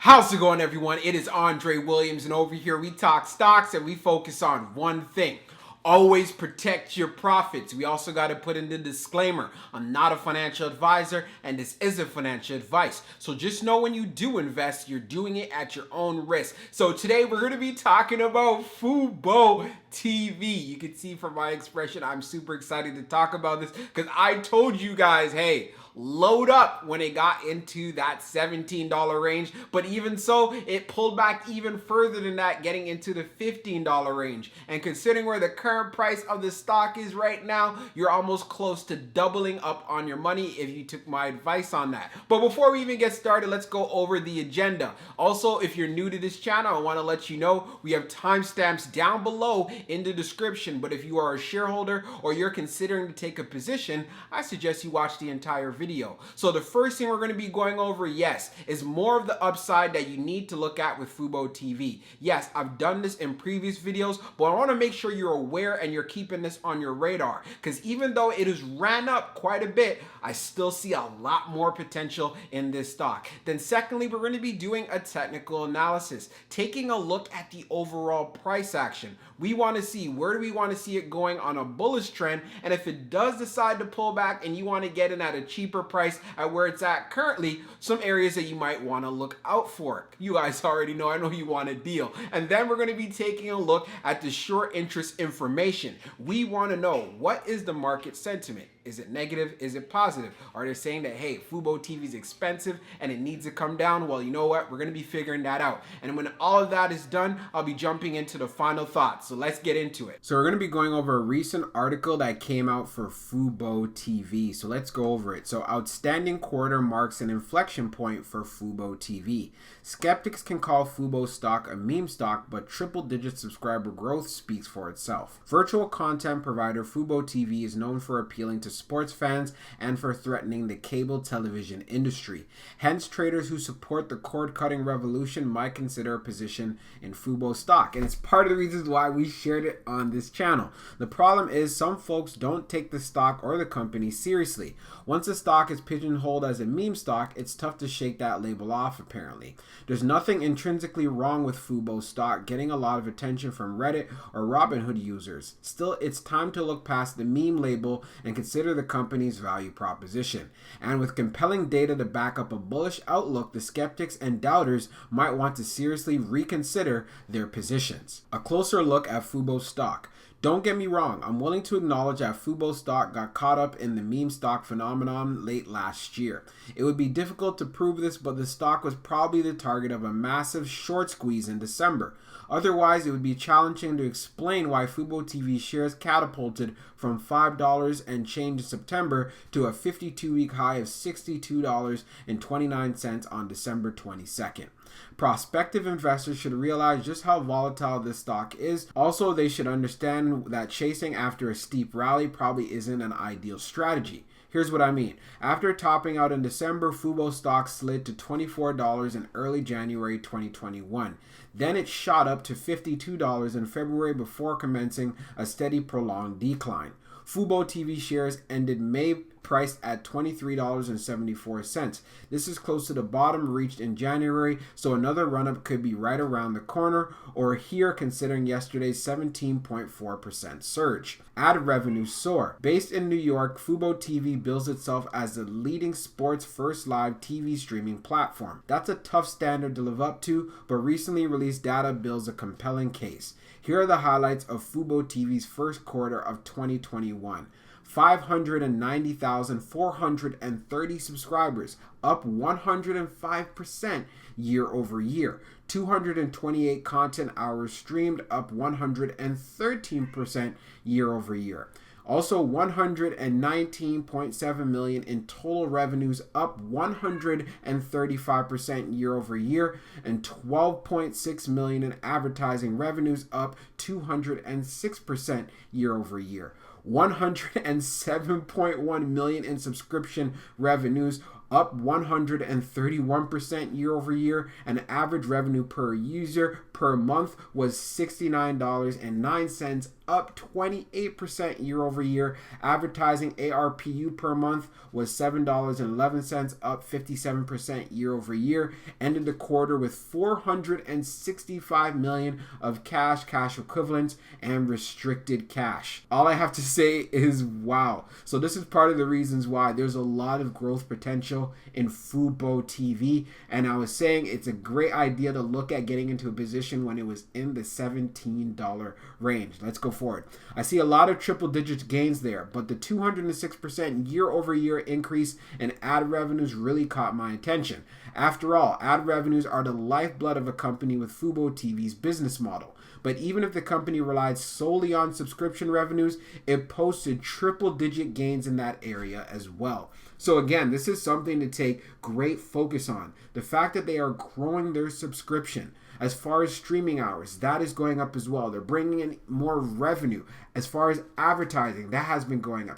How's it going, everyone? It is Andre Williams, and over here we talk stocks and we focus on one thing. Always protect your profits. We also got to put in the disclaimer, I'm not a financial advisor and this isn't financial advice. So just know when you do invest, you're doing it at your own risk. So today we're going to be talking about FuboTV. You can see from my expression, I'm super excited to talk about this because I told you guys, hey, load up when it got into that $17 range, but even so, it pulled back even further than that, getting into the $15 range. And considering where the current price of the stock is right now, you're almost close to doubling up on your money if you took my advice on that. But before we even get started, let's go over the agenda. Also, if you're new to this channel, I want to let you know we have timestamps down below in the description, but if you are a shareholder or you're considering to take a position, I suggest you watch the entire video. So the first thing we're going to be going over, yes, is more of the upside that you need to look at with FuboTV. Yes, I've done this in previous videos, but I want to make sure you're aware and you're keeping this on your radar, because even though it has ran up quite a bit, I still see a lot more potential in this stock. Then secondly, we're going to be doing a technical analysis, taking a look at the overall price action. We want to see, where do we want to see it going on a bullish trend, and if it does decide to pull back and you want to get in at a cheaper price at where it's at currently, some areas that you might want to look out for. You guys already know, I know you want a deal. And then we're going to be taking a look at the short interest information. We want to know, what is the market sentiment? Is it negative? Is it positive? Are they saying that, hey, FuboTV is expensive and it needs to come down? Well, you know what? We're going to be figuring that out. And when all of that is done, I'll be jumping into the final thoughts. So let's get into it. So we're going to be going over a recent article that came out for FuboTV. So let's go over it. So outstanding quarter marks an inflection point for FuboTV. Skeptics can call Fubo stock a meme stock, but triple-digit subscriber growth speaks for itself. Virtual content provider FuboTV is known for appealing to sports fans and for threatening the cable television industry. Hence, traders who support the cord-cutting revolution might consider a position in Fubo stock. And it's part of the reasons why we shared it on this channel. The problem is some folks don't take the stock or the company seriously. Once a stock is pigeonholed as a meme stock, it's tough to shake that label off, apparently. There's nothing intrinsically wrong with Fubo stock getting a lot of attention from Reddit or Robinhood users. Still, it's time to look past the meme label and consider the company's value proposition. And with compelling data to back up a bullish outlook, the skeptics and doubters might want to seriously reconsider their positions. A closer look at Fubo stock. Don't get me wrong, I'm willing to acknowledge that Fubo stock got caught up in the meme stock phenomenon late last year. It would be difficult to prove this, but the stock was probably the target of a massive short squeeze in December. Otherwise, it would be challenging to explain why FuboTV shares catapulted from $5 and change in September to a 52-week high of $62.29 on December 22nd. Prospective investors should realize just how volatile this stock is. Also, they should understand that chasing after a steep rally probably isn't an ideal strategy. Here's what I mean. After topping out in December, Fubo stock slid to $24 in early January 2021. Then it shot up to $52 in February before commencing a steady prolonged decline. FuboTV shares ended May priced at $23.74. This is close to the bottom reached in January, so another run-up could be right around the corner, or here considering yesterday's 17.4% surge. Ad revenue soar. Based in New York, FuboTV bills itself as the leading sports first live TV streaming platform. That's a tough standard to live up to, but recently released data builds a compelling case. Here are the highlights of FuboTV's first quarter of 2021. 590,430 subscribers, up 105% year over year. 228 content hours streamed, up 113% year over year. Also, 119.7 million in total revenues, up 135% year over year, and 12.6 million in advertising revenues, up 206% year over year. 107.1 million in subscription revenues, up 131% year over year, and average revenue per user per month was $69.09, up 28% year over year. Advertising ARPU per month was $7.11, up 57% year over year. Ended the quarter with $465 million of cash equivalents, and restricted cash. All I have to say is wow. So this is part of the reasons why there's a lot of growth potential in FuboTV. And I was saying it's a great idea to look at getting into a position when it was in the $17 range. Let's go forward. I see a lot of triple digit gains there, but the 206% year over year increase in ad revenues really caught my attention. After all, ad revenues are the lifeblood of a company with FuboTV's business model. But even if the company relied solely on subscription revenues, it posted triple-digit gains in that area as well. So again, this is something to take great focus on. The fact that they are growing their subscription. As far as streaming hours, that is going up as well. They're bringing in more revenue. As far as advertising, that has been going up.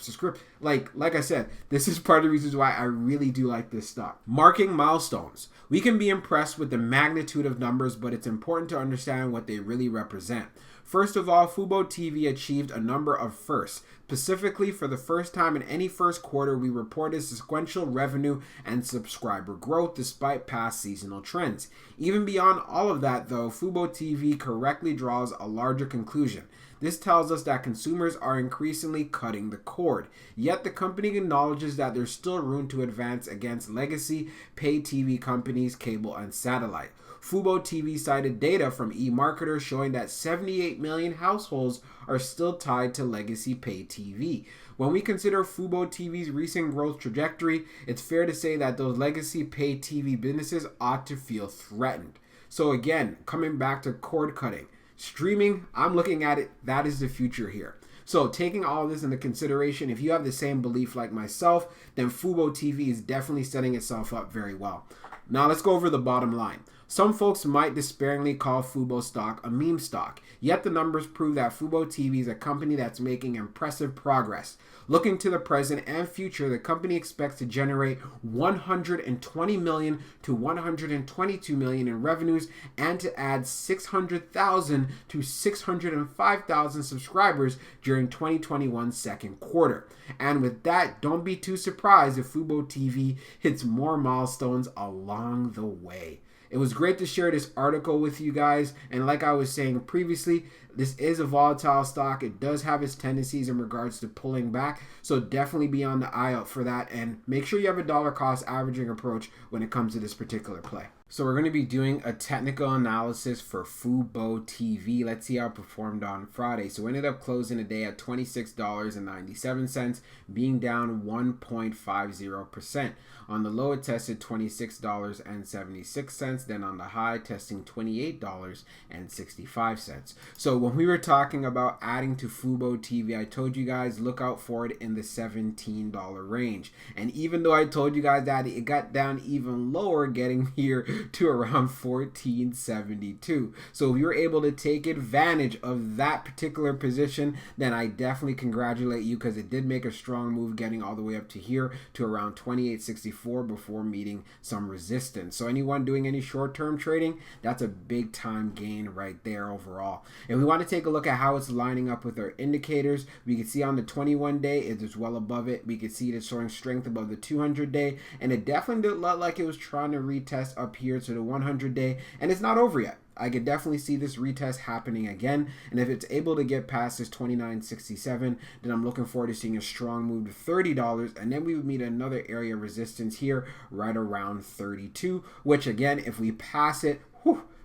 Like I said, this is part of the reasons why I really do like this stock. Marking milestones. We can be impressed with the magnitude of numbers, but it's important to understand what they really represent. First of all, FuboTV achieved a number of firsts. Specifically, for the first time in any first quarter, we reported sequential revenue and subscriber growth despite past seasonal trends. Even beyond all of that, though, FuboTV correctly draws a larger conclusion. This tells us that consumers are increasingly cutting the cord. Yet the company acknowledges that there's still room to advance against legacy pay TV companies, cable and satellite. FuboTV cited data from eMarketer showing that 78 million households are still tied to legacy pay TV. When we consider FuboTV's recent growth trajectory, it's fair to say that those legacy pay TV businesses ought to feel threatened. So again, coming back to cord cutting, streaming, I'm looking at it, that is the future here. So taking all of this into consideration, if you have the same belief like myself, then FuboTV is definitely setting itself up very well. Now let's go over the bottom line. Some folks might despairingly call Fubo stock a meme stock, yet the numbers prove that FuboTV is a company that's making impressive progress. Looking to the present and future, the company expects to generate $120 million to $122 million in revenues and to add 600,000 to 605,000 subscribers during 2021's second quarter. And with that, don't be too surprised if FuboTV hits more milestones along the way. It was great to share this article with you guys, and like I was saying previously, this is a volatile stock. It does have its tendencies in regards to pulling back, so definitely be on the eye out for that, and make sure you have a dollar cost averaging approach when it comes to this particular play. So we're going to be doing a technical analysis for FuboTV. Let's see how it performed on Friday. So we ended up closing the day at $26.97, being down 1.50%. On the low, it tested $26.76. Then on the high, testing $28.65. So when we were talking about adding to FuboTV, I told you guys look out for it in the $17 range. And even though I told you guys that it got down even lower, getting here to around $14.72. So if you're able to take advantage of that particular position, then I definitely congratulate you, because it did make a strong move, getting all the way up to here to around $28.64 before meeting some resistance. So anyone doing any short-term trading, that's a big time gain right there overall. And we want to take a look at how it's lining up with our indicators. We can see on the 21-day it is well above it. We can see it is showing strength above the 200-day, and it definitely did look like it was trying to retest up here to the 100-day, and it's not over yet. I could definitely see this retest happening again, and if it's able to get past this $29.67, then I'm looking forward to seeing a strong move to $30, and then we would meet another area of resistance here right around 32, which again, if we pass it,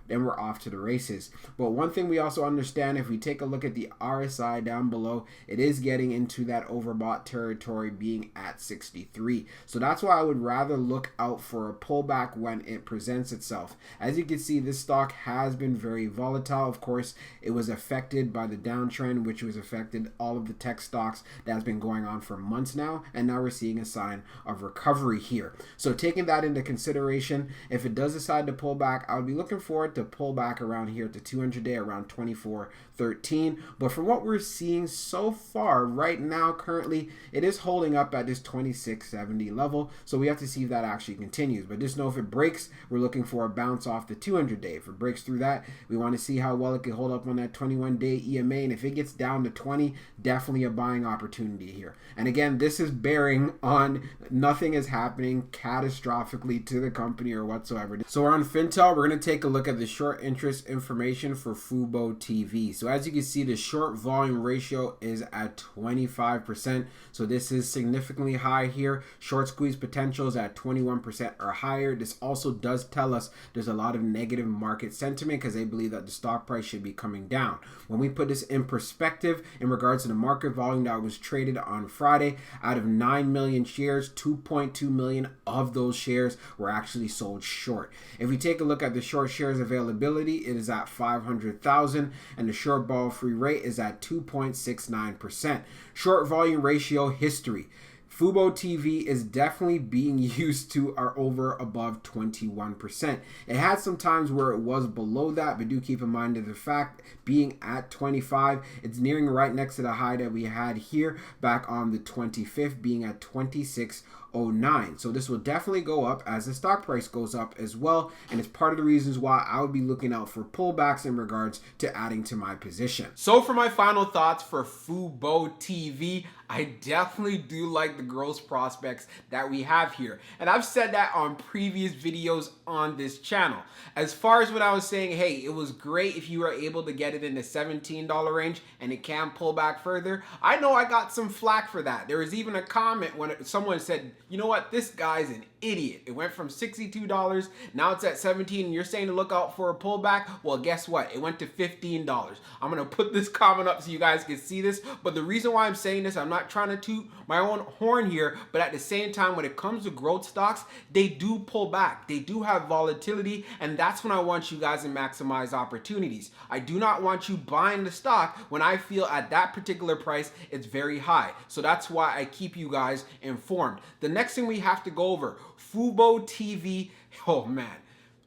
then we're off to the races. But one thing we also understand, if we take a look at the RSI down below, it is getting into that overbought territory, being at 63. So that's why I would rather look out for a pullback when it presents itself. As you can see, this stock has been very volatile. Of course, it was affected by the downtrend, which was affected all of the tech stocks that has been going on for months now, and now we're seeing a sign of recovery here. So taking that into consideration, if it does decide to pull back, I would be looking forward to pull back around here at the 200-day around 24.13. But from what we're seeing so far right now, currently, it is holding up at this 26.70 level. So we have to see if that actually continues. But just know if it breaks, we're looking for a bounce off the 200-day. If it breaks through that, we want to see how well it can hold up on that 21-day EMA. And if it gets down to 20, definitely a buying opportunity here. And again, this is bearing on nothing is happening catastrophically to the company or whatsoever. So we're on Fintel. We're going to take a look at the short interest information for FuboTV. So as you can see, the short volume ratio is at 25%. So this is significantly high here. Short squeeze potential is at 21% or higher. This also does tell us there's a lot of negative market sentiment because they believe that the stock price should be coming down. When we put this in perspective in regards to the market volume that was traded on Friday, out of 9 million shares, 2.2 million of those shares were actually sold short. If we take a look at the short shares availability, it is at 500,000 and the short ball free rate is at 2.69%. Short volume ratio history. FuboTV is definitely being used to or over above 21%. It had some times where it was below that, but do keep in mind that the fact being at 25, it's nearing right next to the high that we had here back on the 25th, being at 26.09. So this will definitely go up as the stock price goes up as well, and it's part of the reasons why I would be looking out for pullbacks in regards to adding to my position. So for my final thoughts for FuboTV, I definitely do like the growth prospects that we have here. And I've said that on previous videos on this channel. As far as what I was saying, hey, it was great if you were able to get it in the $17 range and it can pull back further. I know I got some flack for that. There was even a comment when someone said, you know what, this guy's an idiot. It went from $62, now it's at 17, and you're saying to look out for a pullback? Well, guess what? It went to $15. I'm gonna put this comment up so you guys can see this, but the reason why I'm saying this, I'm not trying to toot my own horn here, but at the same time, when it comes to growth stocks, they do pull back. They do have volatility, and that's when I want you guys to maximize opportunities. I do not want you buying the stock when I feel at that particular price it's very high. So that's why I keep you guys informed. The next thing we have to go over, FuboTV. Oh man,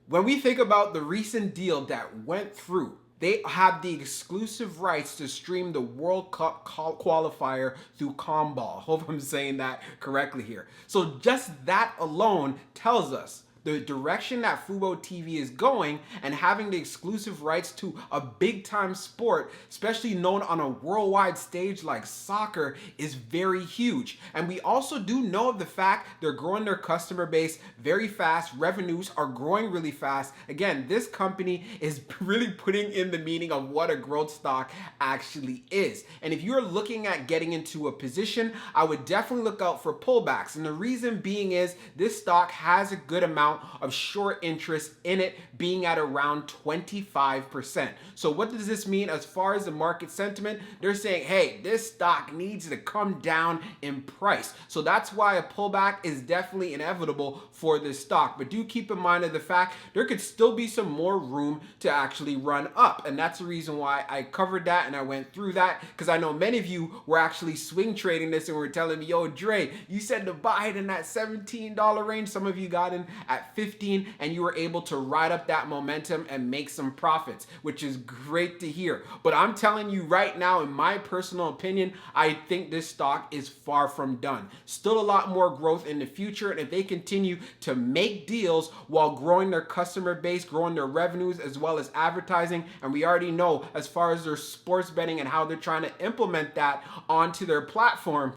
when we think about the recent deal that went through, they have the exclusive rights to stream the World Cup qualifier through Comball. Hope I'm saying that correctly here. So just that alone tells us the direction that FuboTV is going, and having the exclusive rights to a big time sport, especially known on a worldwide stage like soccer, is very huge. And we also do know of the fact they're growing their customer base very fast. Revenues are growing really fast. Again, this company is really putting in the meaning of what a growth stock actually is. And if you're looking at getting into a position, I would definitely look out for pullbacks. And the reason being is this stock has a good amount of short interest in it, being at around 25%. So what does this mean as far as the market sentiment? They're saying, hey, this stock needs to come down in price. So that's why a pullback is definitely inevitable for this stock. But do keep in mind of the fact there could still be some more room to actually run up. And that's the reason why I covered that and I went through that, because I know many of you were actually swing trading this and were telling me, yo, Dre, you said to buy it in that $17 range. Some of you got in at 15 and you were able to ride up that momentum and make some profits, which is great to hear. But I'm telling you right now, in my personal opinion, I think this stock is far from done. Still a lot more growth in the future, and if they continue to make deals while growing their customer base, growing their revenues as well as advertising, and we already know as far as their sports betting and how they're trying to implement that onto their platform,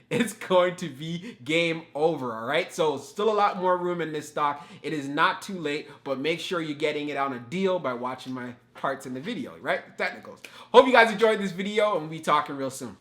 it's going to be game over, all right? So still a lot more room in this stock. It is not too late, but make sure you're getting it on a deal by watching my parts in the video, right? Technicals. Hope you guys enjoyed this video, and we'll be talking real soon.